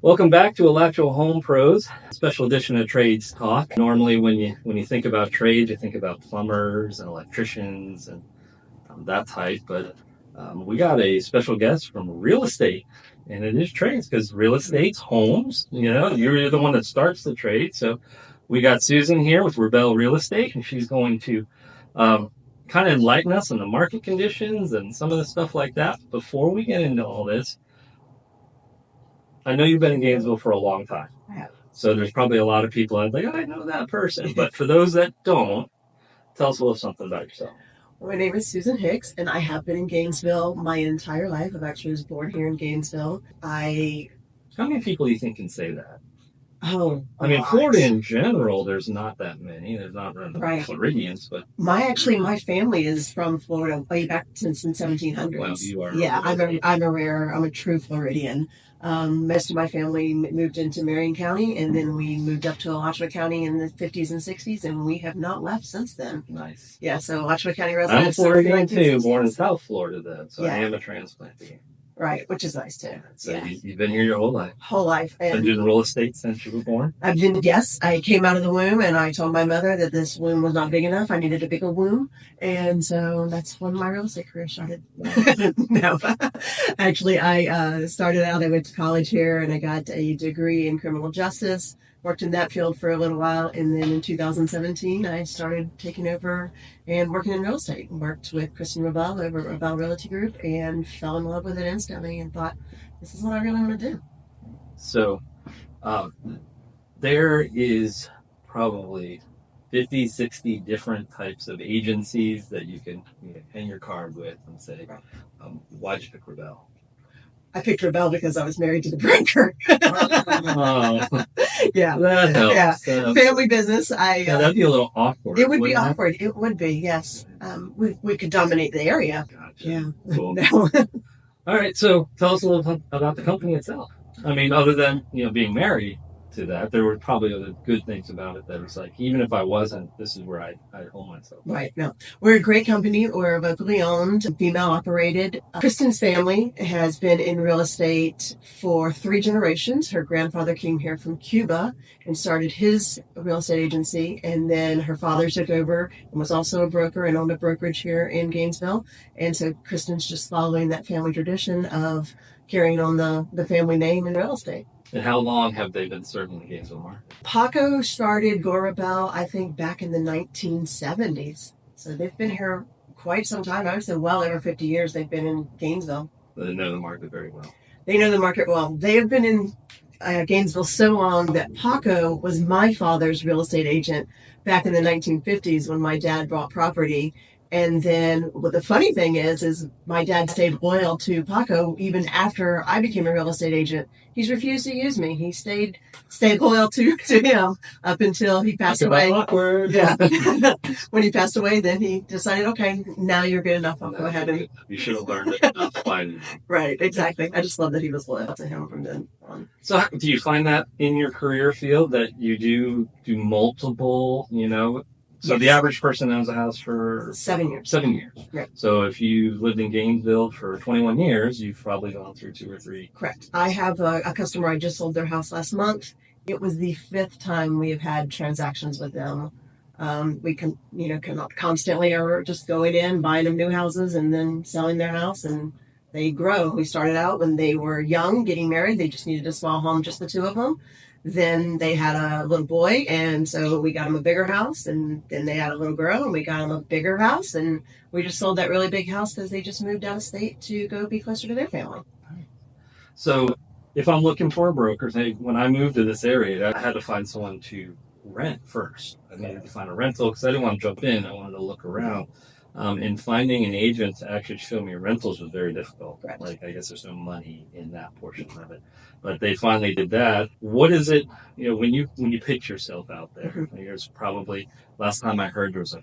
Welcome back to Electrical Home Pros, special edition of Trades Talk. Normally, when you think about trades, you think about plumbers and electricians and that type. But we got a special guest from real estate, and it is trades because real estate's homes. You're the one that starts the trade. So we got Susan here with Rabell Real Estate, and she's going to kind of enlighten us on the market conditions and some of the stuff like that. Before we get into all this, I know you've been in Gainesville for a long time. I have. So there's probably a lot of people out like, I know that person. But for those that don't, tell us a little something about yourself. My name is Susan Hicks, and I have been in Gainesville my entire life. I've actually was born here in Gainesville. How many people do you think can say that? Oh, I mean, Florida in general, there's not that many. There's not Floridians, but my family is from Florida way back since the 1700s. Well, you are. Yeah, I'm a true Floridian. Most of my family moved into Marion County, and then we moved up to Alachua County in the 50s and 60s, and we have not left since then. Nice. Yeah, so Alachua County residents. I'm a Floridian too, born in South Florida then, so yeah. I am a transplant here. Right, which is nice too. So yeah. You've been here your whole life. Whole life. And been doing real estate since you were born? Yes. I came out of the womb and I told my mother that this womb was not big enough. I needed a bigger womb. And so that's when my real estate career started. No. Actually, I started out, I went to college here and I got a degree in criminal justice. Worked in that field for a little while, and then in 2017, I started taking over and working in real estate. Worked with Kristen Rabell over at Rabell Realty Group and fell in love with it instantly and thought, this is what I really want to do. So there is probably 50, 60 different types of agencies that you can hang your card with and say, why'd you pick Rabell? I picked Rabell because I was married to the broker. Oh, yeah, that helps. Yeah, family business. That'd be a little awkward. It would be awkward. It would be. Yes, we could dominate the area. Gotcha. Yeah. Cool. All right. So tell us a little about the company itself. I mean, other than being married to that, there were probably other good things about it that was like, even if I wasn't, this is where I hold myself. Right. No, we're a great company. We're locally owned, female operated. Kristen's family has been in real estate for 3 generations. Her grandfather came here from Cuba and started his real estate agency. And then her father took over and was also a broker and owned a brokerage here in Gainesville. And so Kristen's just following that family tradition of carrying on the family name in real estate. And how long have they been serving the Gainesville market? Paco started Rabell, I think, back in the 1970s. So they've been here quite some time. I would say well over 50 years they've been in Gainesville. They know the market very well. They know the market well. They have been in Gainesville so long that Paco was my father's real estate agent back in the 1950s when my dad bought property. And then the funny thing is my dad stayed loyal to Paco even after I became a real estate agent. He's refused to use me. He stayed loyal to him up until he passed away. Awkward. Yeah. When he passed away, then he decided, okay, now you're good enough. I'll go ahead and... You should have learned it. Right, exactly. I just love that he was loyal to him from then on. So do you find that in your career field that you do multiple, So yes. The average person owns a house for 7 years. 7 years. Right. So if you lived in Gainesville for 21 years, you've probably gone through 2 or 3. Correct. I have a customer, I just sold their house last month. It was the 5th time we have had transactions with them. We can, cannot constantly are just going in, buying them new houses and then selling their house, and they grow. We started out when they were young, getting married. They just needed a small home, just the 2 of them. Then they had a little boy, and so we got them a bigger house, and then they had a little girl, and we got them a bigger house, and we just sold that really big house because they just moved out of state to go be closer to their family. So if I'm looking for a broker, when I moved to this area, I had to find someone to rent first. I needed to find a rental because I didn't want to jump in. I wanted to look around. And finding an agent to actually show me rentals was very difficult. Right. I guess there's no money in that portion of it. But they finally did that. What is it, when you pitch yourself out there, mm-hmm. There's probably, last time I heard there was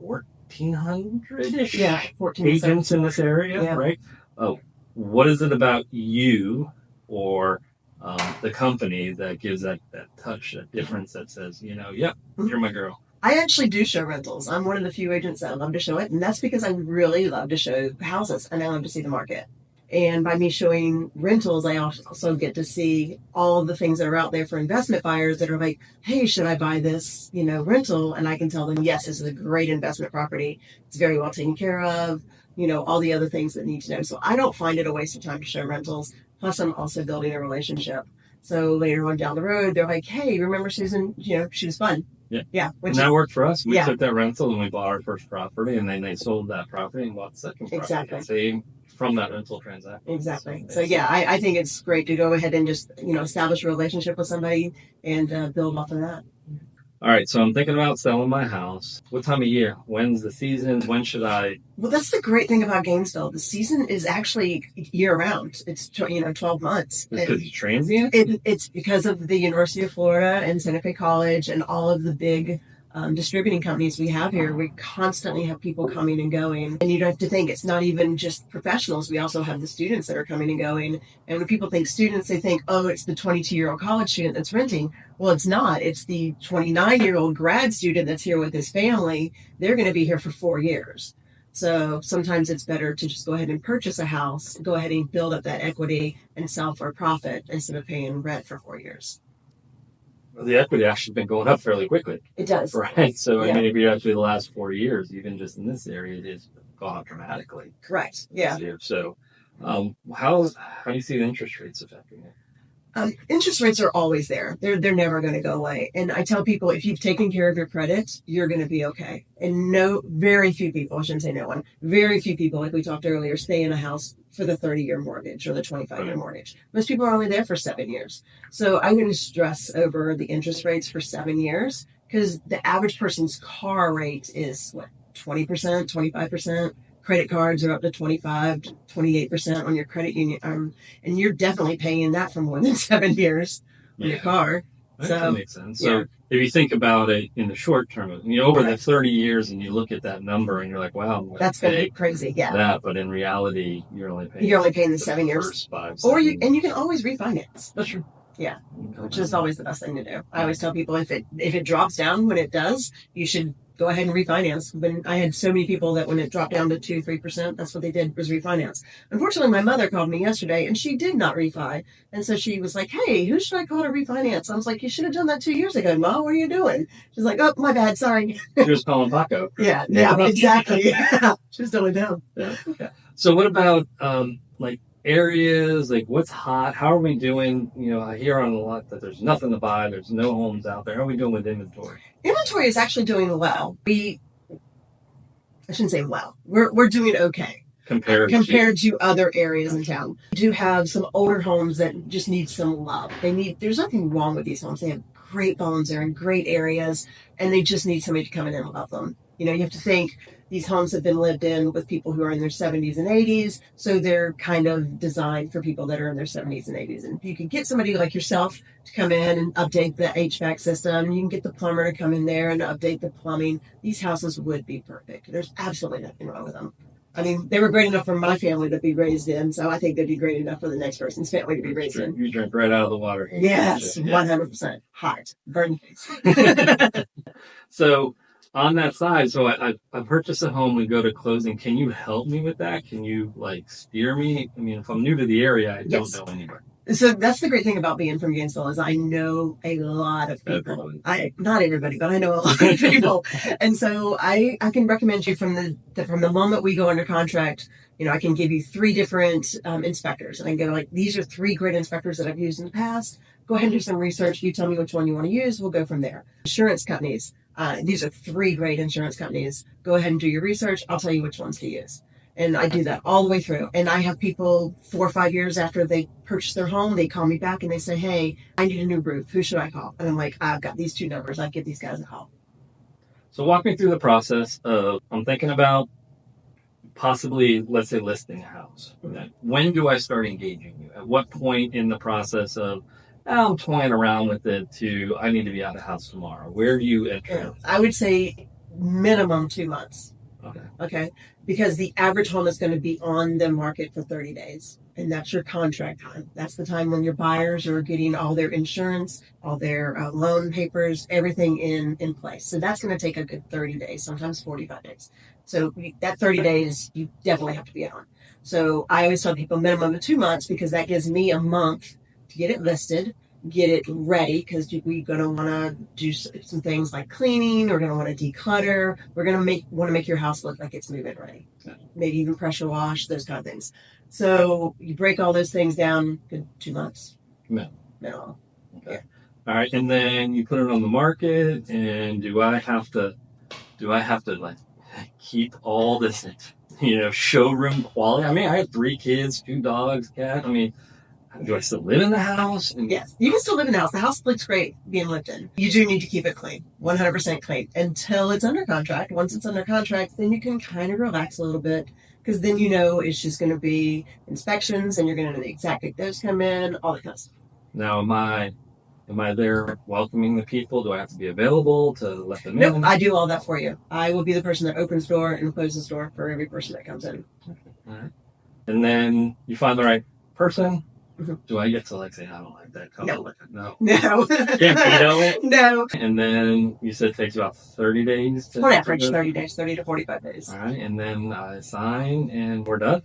1,400-ish agents in this area, yeah. Right? Oh, what is it about you or the company that gives that touch, that difference that says, yep, you're my girl? I actually do show rentals. I'm one of the few agents that love to show it, and that's because I really love to show houses and I love to see the market. And by me showing rentals, I also get to see all the things that are out there for investment buyers that are like, hey, should I buy this, rental? And I can tell them, yes, this is a great investment property. It's very well taken care of, all the other things that need to know. So I don't find it a waste of time to show rentals. Plus, I'm also building a relationship. So later on down the road, they're like, hey, remember Susan? She was fun. Yeah. Yeah. And that worked for us. We took that rental and we bought our first property, and then they sold that property and bought the second property. Exactly. Same from that rental transaction. Exactly. So yeah, I think it's great to go ahead and just, establish a relationship with somebody and build off of that. All right, so I'm thinking about selling my house. What time of year? When's the season? When should I? Well, that's the great thing about Gainesville. The season is actually year round. It's 12 months. Because it's transient? It's because of the University of Florida and Santa Fe College and all of the big distributing companies we have here. We constantly have people coming and going. And you don't have to think it's not even just professionals. We also have the students that are coming and going. And when people think students, they think, oh, it's the 22-year-old college student that's renting. Well, it's not. It's the 29-year-old grad student that's here with his family. They're going to be here for 4 years. So sometimes it's better to just go ahead and purchase a house, go ahead and build up that equity and sell for a profit instead of paying rent for 4 years. Well, the equity actually been going up fairly quickly. It does. Right. So, I mean, if you're actually the last 4 years, even just in this area, it has gone up dramatically. Correct. Yeah. So how do you see the interest rates affecting it? Interest rates are always there. They're never going to go away. And I tell people, if you've taken care of your credit, you're going to be okay. And very few people, I shouldn't say no one, very few people, like we talked earlier, stay in a house for the 30-year mortgage or the 25-year mortgage. Most people are only there for 7 years. So I wouldn't stress over the interest rates for 7 years because the average person's car rate is 20%, 25%. Credit cards are up to 25 to 28% on your credit union. And you're definitely paying that for more than 7 years on your car. That makes sense. So if you think about it in the short term, over the 30 years and you look at that number and you're like, wow, that's going to be crazy. Yeah. But in reality, you're only paying the 7 years. First 5, and you can always refinance. That's true. Yeah. Which is always the best thing to do. I always tell people if it drops down when it does, you should go ahead and refinance. But I had so many people that when it dropped down to 2-3%, that's what they did was refinance. Unfortunately, my mother called me yesterday and she did not refi. And so she was like, hey, who should I call to refinance? I was like, you should have done that 2 years ago, Mom. What are you doing? She's like, oh, my bad. Sorry. She was calling Paco. Yeah, exactly. Yeah. She was totally down. Yeah. So what about areas, like what's hot? How are we doing? I hear on a lot that there's nothing to buy. There's no homes out there. How are we doing with inventory? Inventory is actually doing well. I shouldn't say well. We're doing okay compared to other areas in town. We do have some older homes that just need some love. There's nothing wrong with these homes. They have great bones. They're in great areas, and they just need somebody to come in and love them. You have to think these homes have been lived in with people who are in their 70s and 80s, so they're kind of designed for people that are in their 70s and 80s. And if you can get somebody like yourself to come in and update the HVAC system, and you can get the plumber to come in there and update the plumbing, these houses would be perfect. There's absolutely nothing wrong with them. I mean, they were great enough for my family to be raised in, so I think they'd be great enough for the next person's family to be raised in. You drink right out of the water. Yes, 100%. Hot. Burn face. So on that side, so I purchased a home, we go to closing. Can you help me with that? Can you steer me? I mean, if I'm new to the area, I don't know anybody. So that's the great thing about being from Gainesville is I know a lot of people. Not everybody, but I know a lot of people. And so I can recommend you from the moment we go under contract. I can give you 3 different inspectors, and I can go these are 3 great inspectors that I've used in the past. Go ahead and do some research. You tell me which one you want to use. We'll go from there. Insurance companies. These are 3 great insurance companies. Go ahead and do your research. I'll tell you which ones to use. And I do that all the way through. And I have people 4 or 5 years after they purchase their home, they call me back and they say, hey, I need a new roof. Who should I call? And I'm like, I've got these 2 numbers. I give these guys a call. So walk me through the process of, I'm thinking about possibly, let's say, listing a house. When do I start engaging you? At what point in the process of, I'm toying around with it to, I need to be out of the house tomorrow? Where do you enter? I would say minimum 2 months. Okay. Because the average home is going to be on the market for 30 days. And that's your contract time. That's the time when your buyers are getting all their insurance, all their loan papers, everything in place. So that's going to take a good 30 days, sometimes 45 days. So that 30 days, you definitely have to be on. So I always tell people minimum of 2 months, because that gives me a month to get it listed, get it ready, because we're going to want to do some things like cleaning. We're going to want to declutter. We're going to want to make your house look like it's move-in ready. Maybe even pressure wash, those kind of things. So you break all those things down, good 2 months. Minimum. Okay. Yeah. All right, and then you put it on the market, and do I have to like keep all this, showroom quality? I mean, I have 3 kids, 2 dogs, cat. I mean, do I still live in the house? Yes, you can still live in the house. The house looks great being lived in. You do need to keep it clean, 100% clean, until it's under contract. Once it's under contract, then you can kind of relax a little bit, because then it's just going to be inspections, and you're going to know the exact date those come in, all that kind of stuff. Now, am I there welcoming the people? Do I have to be available to let them in? Nope, I do all that for you. I will be the person that opens the door and closes the door for every person that comes in. All right. And then you find the right person. Mm-hmm. Do I get to say, I don't like that color? No. Can't veto it? No. And then you said it takes about 30 days? On average, 30 days, 30 to 45 days. All right. And then I sign and we're done?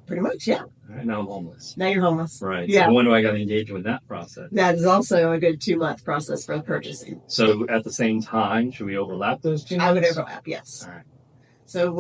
Pretty much, yeah. All right, now I'm homeless. Now you're homeless. Right. Yeah. So when do I got to engage with that process? That is also a good 2-month process for purchasing. So at the same time, should we overlap those 2 months? I would overlap, yes. All right. So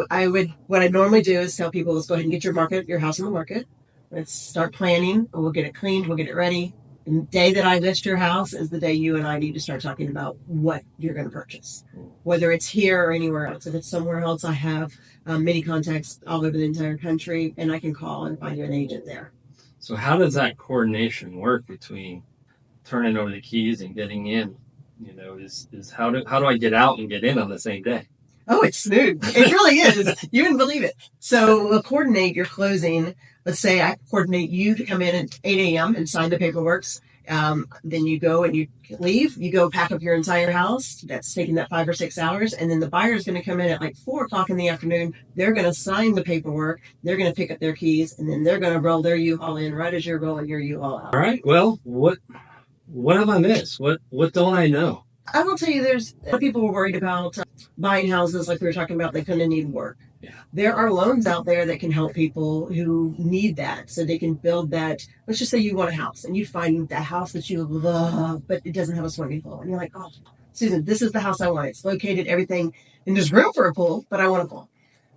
what I normally do is tell people, let's go ahead and get your house on the market. Let's start planning. We'll get it cleaned. We'll get it ready. And the day that I list your house is the day you and I need to start talking about what you're going to purchase, whether it's here or anywhere else. If it's somewhere else, I have many contacts all over the entire country, and I can call and find you an agent there. So how does that coordination work between turning over the keys and getting in? How do I get out and get in on the same day? Oh, it's smooth. It really is. You wouldn't believe it. So we'll coordinate your closing. Let's say I coordinate you to come in at 8 a.m. and sign the paperwork. Then you go and you leave. You go pack up your entire house. That's taking that 5 or 6 hours. And then the buyer's going to come in at 4 o'clock in the afternoon. They're going to sign the paperwork. They're going to pick up their keys. And then they're going to roll their U-Haul in right as you're rolling your U-Haul out. All right. Well, what have I missed? What don't I know? I will tell you, there's a lot of people were worried about buying houses like we were talking about. They couldn't need work. Yeah. There are loans out there that can help people who need that, so they can build that. Let's just say you want a house and you find that house that you love, but it doesn't have a swimming pool. And you're like, oh, Susan, this is the house I want. It's located, everything, and there's room for a pool, but I want a pool.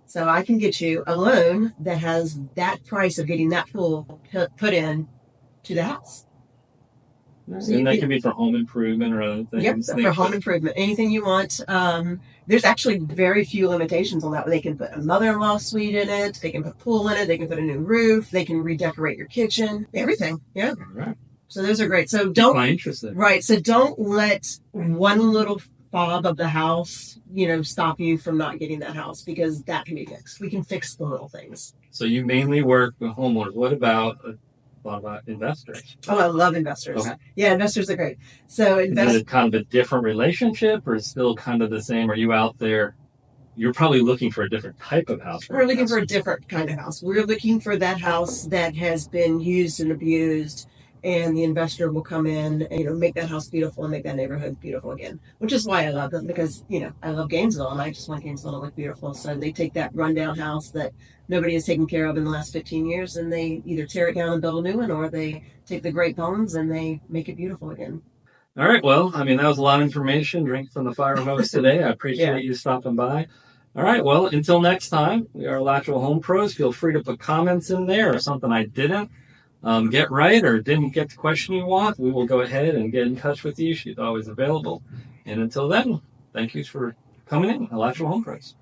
So I can get you a loan that has that price of getting that pool put in to the house. And that can be for home improvement or other things. Yep, for home improvement. Anything you want. There's actually very few limitations on that. They can put a mother-in-law suite in it. They can put a pool in it. They can put a new roof. They can redecorate your kitchen. Everything. Yeah. All right. So those are great. So don't. Quite interested. Right. So don't let one little fob of the house, stop you from not getting that house, because that can be fixed. We can fix the little things. So you mainly work with homeowners. What about investors? Oh, I love investors. Okay. Yeah, investors are great. So is it kind of a different relationship, or is it still kind of the same? Are you out there? You're probably looking for a different type of house. We're looking for a different kind of house. We're looking for that house that has been used and abused, and the investor will come in and make that house beautiful and make that neighborhood beautiful again. Which is why I love them, because I love Gainesville, and I just want Gainesville to look beautiful. So they take that rundown house that nobody has taken care of in the last 15 years, and they either tear it down and build a new one, or they take the great bones and they make it beautiful again. All right. Well, that was a lot of information. Drink from the fire hose today. I appreciate you stopping by. All right. Well, until next time, we are Lateral Home Pros. Feel free to put comments in there or something I didn't get right or didn't get the question you want. We will go ahead and get in touch with you. She's always available. And until then, thank you for coming in, Lateral Home Pros.